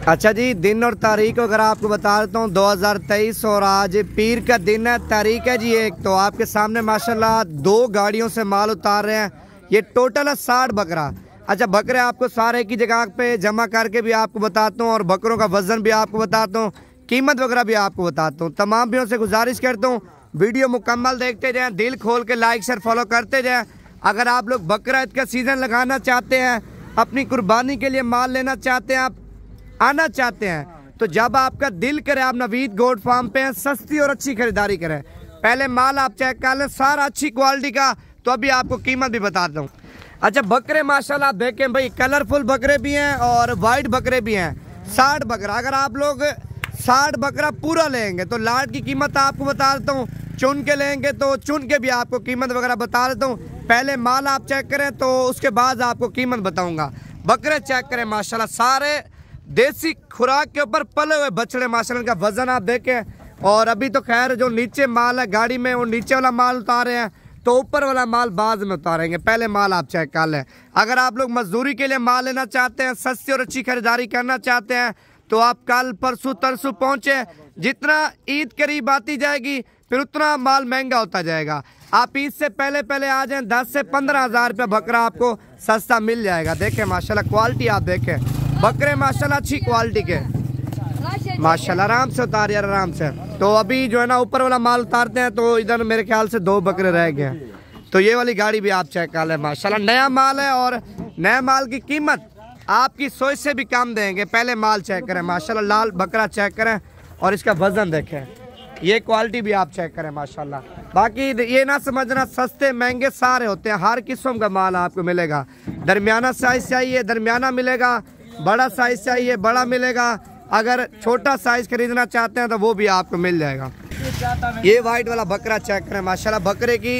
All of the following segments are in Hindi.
अच्छा जी, दिन और तारीख अगर आपको बता देता हूँ 2023 और आज पीर का दिन है। तारीख है जी एक। तो आपके सामने माशाल्लाह 2 गाड़ियों से माल उतार रहे हैं। ये टोटल है 60 बकरा। अच्छा, बकरे आपको सारे की जगह पे जमा करके भी आपको बताता हूँ और बकरों का वजन भी आपको बताता हूँ, कीमत वगैरह भी आपको बताता हूँ। तमाम भाइयों से गुजारिश करता हूँ वीडियो मुकम्मल देखते जाएं, दिल खोल के लाइक शेयर फॉलो करते जाएं। अगर आप लोग बकरा ईद का सीज़न लगाना चाहते हैं, अपनी कुर्बानी के लिए माल लेना चाहते हैं, आप आना चाहते हैं, तो जब आपका दिल करे आप नवीद गोट फार्म पे हैं, सस्ती और अच्छी खरीदारी करें। पहले माल आप चेक कर लें, सारा अच्छी क्वालिटी का, तो अभी आपको कीमत भी बताता हूँ। अच्छा, बकरे माशाल्लाह आप देखें भाई, कलरफुल बकरे भी हैं और वाइट बकरे भी हैं। 60 बकरा, अगर आप लोग 60 बकरा पूरा लेंगे तो लाट की कीमत आपको बता देता हूँ, चुन के लेंगे तो चुन के भी आपको कीमत वगैरह बता देता हूँ। पहले माल आप चेक करें तो उसके बाद आपको कीमत बताऊँगा। बकरे चेक करें माशाल्लाह, सारे देसी खुराक के ऊपर पले हुए बछड़े माशाल्लाह। इनका वजन आप देखें। और अभी तो खैर जो नीचे माल है गाड़ी में, वो नीचे वाला माल उतारे हैं, तो ऊपर वाला माल बाद में उतारेंगे। पहले माल आप चेक कर लें। अगर आप लोग मजदूरी के लिए माल लेना चाहते हैं, सस्ती और अच्छी खरीदारी करना चाहते हैं, तो आप कल परसों तरसों पहुँचे। जितना ईद करीब आती जाएगी फिर उतना माल महंगा होता जाएगा। आप ईद से पहले पहले आ जाएं, 10 से 15 हज़ार रुपये बकरा आपको सस्ता मिल जाएगा। देखें माशाल्लाह क्वालिटी आप देखें, बकरे माशाल्लाह अच्छी क्वालिटी के माशाल्लाह। आराम से उतार यार, आराम से। तो अभी जो है ना ऊपर वाला माल उतारते हैं, तो इधर मेरे ख्याल से 2 बकरे रह गए हैं। तो ये वाली गाड़ी भी आप चेक कर लें माशाल्लाह, नया माल है और नया माल की कीमत आपकी सोच से भी कम देंगे। पहले माल चेक करें माशाल्लाह, लाल बकरा चेक करें और इसका वजन देखें, ये क्वालिटी भी आप चेक करें माशाल्लाह। बाकी ये ना समझना सस्ते महंगे सारे होते हैं, हर किस्म का माल आपको मिलेगा। दरमियाना साइज चाहिए दरमियाना मिलेगा, बड़ा साइज चाहिए बड़ा मिलेगा, अगर छोटा साइज खरीदना चाहते हैं तो वो भी आपको मिल जाएगा। ये वाइट वाला बकरा चेक करें माशाल्लाह, बकरे की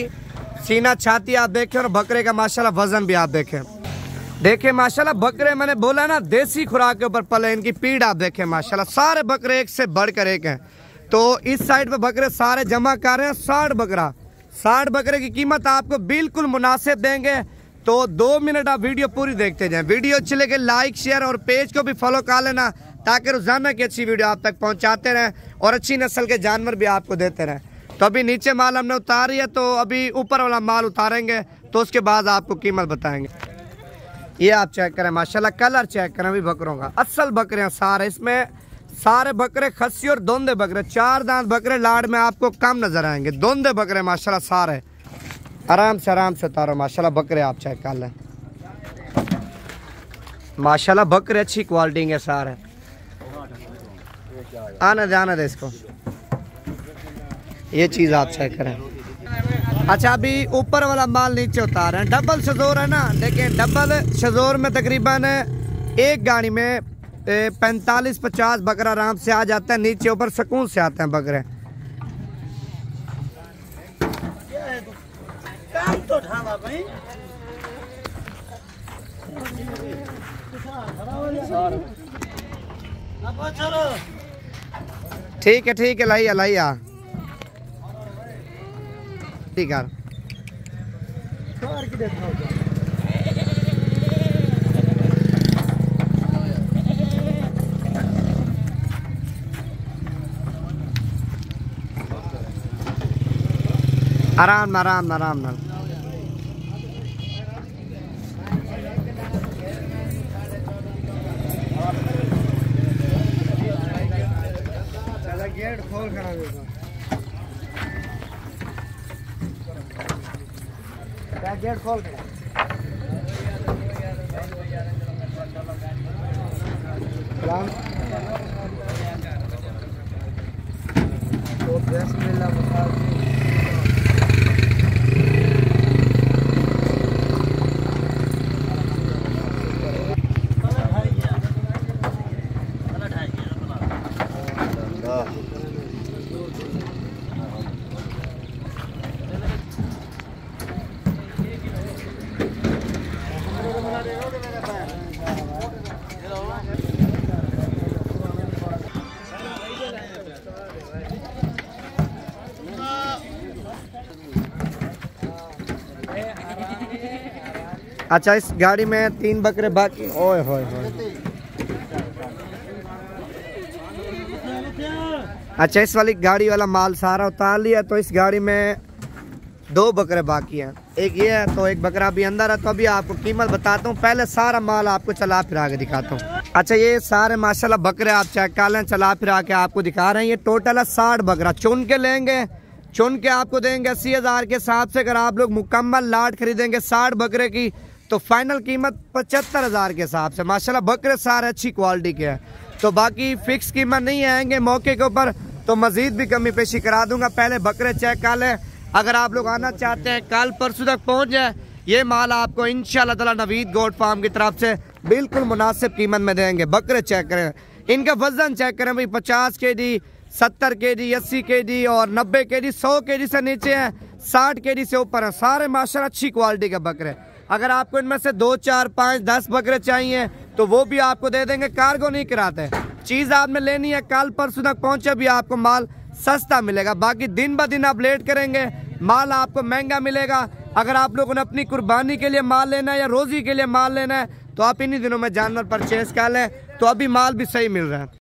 सीना छाती आप देखें और बकरे का माशाल्लाह वजन भी आप देखें। देखें माशाल्लाह, बकरे मैंने बोला ना देसी खुराक के ऊपर पले, इनकी पीठ आप देखें माशाल्लाह। सारे बकरे एक से बढ़कर एक हैं। तो इस साइड पे बकरे सारे जमा कर रहे हैं 60 बकरा। 60 बकरे की कीमत आपको बिल्कुल मुनासिब देंगे। तो 2 मिनट आप वीडियो पूरी देखते जाएं। वीडियो अच्छी लगे लाइक शेयर और पेज को भी फॉलो कर लेना, ताकि रोजाना की अच्छी वीडियो आप तक पहुंचाते रहें और अच्छी नस्ल के जानवर भी आपको देते रहें। तो अभी नीचे माल हमने उतारी है, तो अभी ऊपर वाला माल उतारेंगे, तो उसके बाद आपको कीमत बताएंगे। ये आप चेक करें माशाल्लाह, कलर चेक करें अभी बकरों का, असल बकरे हैं सारे। इसमें सारे बकरे खस्सी और दोंदे बकरे, 4 दांत बकरे लाड़ में आपको कम नजर आएंगे। दोंदे बकरे माशाल्लाह सारे, आराम से उतारो माशाल्लाह। बकरे आप चेक कर लें माशाल्लाह, बकरे अच्छी क्वालिटी के सारे। आने दे इसको, ये चीज़ आप चेक करें। अच्छा, अभी ऊपर वाला माल नीचे उतार रहे हैं। डबल शजोर है ना, देखिए डबल शजोर में तकरीबन एक गाड़ी में 45-50 बकरा आराम से आ जाता है। नीचे ऊपर सुकून से आते हैं बकरे। ठीक है लाइया ठीक है। आराम ना गेट खोल कर गेट खोल कर अच्छा, इस गाड़ी में 3 बकरे बाकी। ओए होए होए, अच्छा, इस वाली गाड़ी वाला माल सारा उतार लिया, तो इस गाड़ी में 2 बकरे बाकी हैं, एक ये है तो एक बकरा भी अंदर है। तो अभी आपको कीमत बताता हूँ, पहले सारा माल आपको चला फिरा के दिखाता हूँ। अच्छा, ये सारे माशाल्लाह बकरे आप चेक कर लें, चला फिरा के आपको दिखा रहे हैं। ये टोटल है 60 बकरा, चुन के लेंगे, चुन के आपको देंगे 80,000 के हिसाब से। अगर आप लोग मुकम्मल लाट खरीदेंगे 60 बकरे की तो फाइनल कीमत 75,000 के हिसाब से। माशाल्लाह बकरे सारे अच्छी क्वालिटी के हैं, तो बाकी फिक्स कीमत नहीं आएंगे मौके के ऊपर, तो मजीद भी कमी पेशी करा दूंगा। पहले बकरे चेक कर लें। अगर आप लोग आना चाहते हैं कल परसों तक पहुंच जाए, ये माल आपको इंशाल्लाह ताला नवीद गोट फार्म की तरफ से बिल्कुल मुनासिब कीमत में देंगे। बकरे चेक करें, इनका वजन चेक करें भाई, 50 kg, 70 kg, 80 kg और 90 kg, 100 kg से नीचे हैं, 60 kg से ऊपर है, सारे माशाल्लाह अच्छी क्वालिटी के बकरे। अगर आपको इनमें से 2, 4, 5, 10 बकरे चाहिए तो वो भी आपको दे देंगे, कार्गो नहीं कराते। चीज़ आपने लेनी है, कल परसों तक पहुंचे भी आपको माल सस्ता मिलेगा। बाकी दिन ब दिन आप लेट करेंगे माल आपको महंगा मिलेगा। अगर आप लोगों ने अपनी कुर्बानी के लिए माल लेना है या रोजी के लिए माल लेना है तो आप इन्हीं दिनों में जानवर परचेज कर लें, तो अभी माल भी सही मिल रहा है।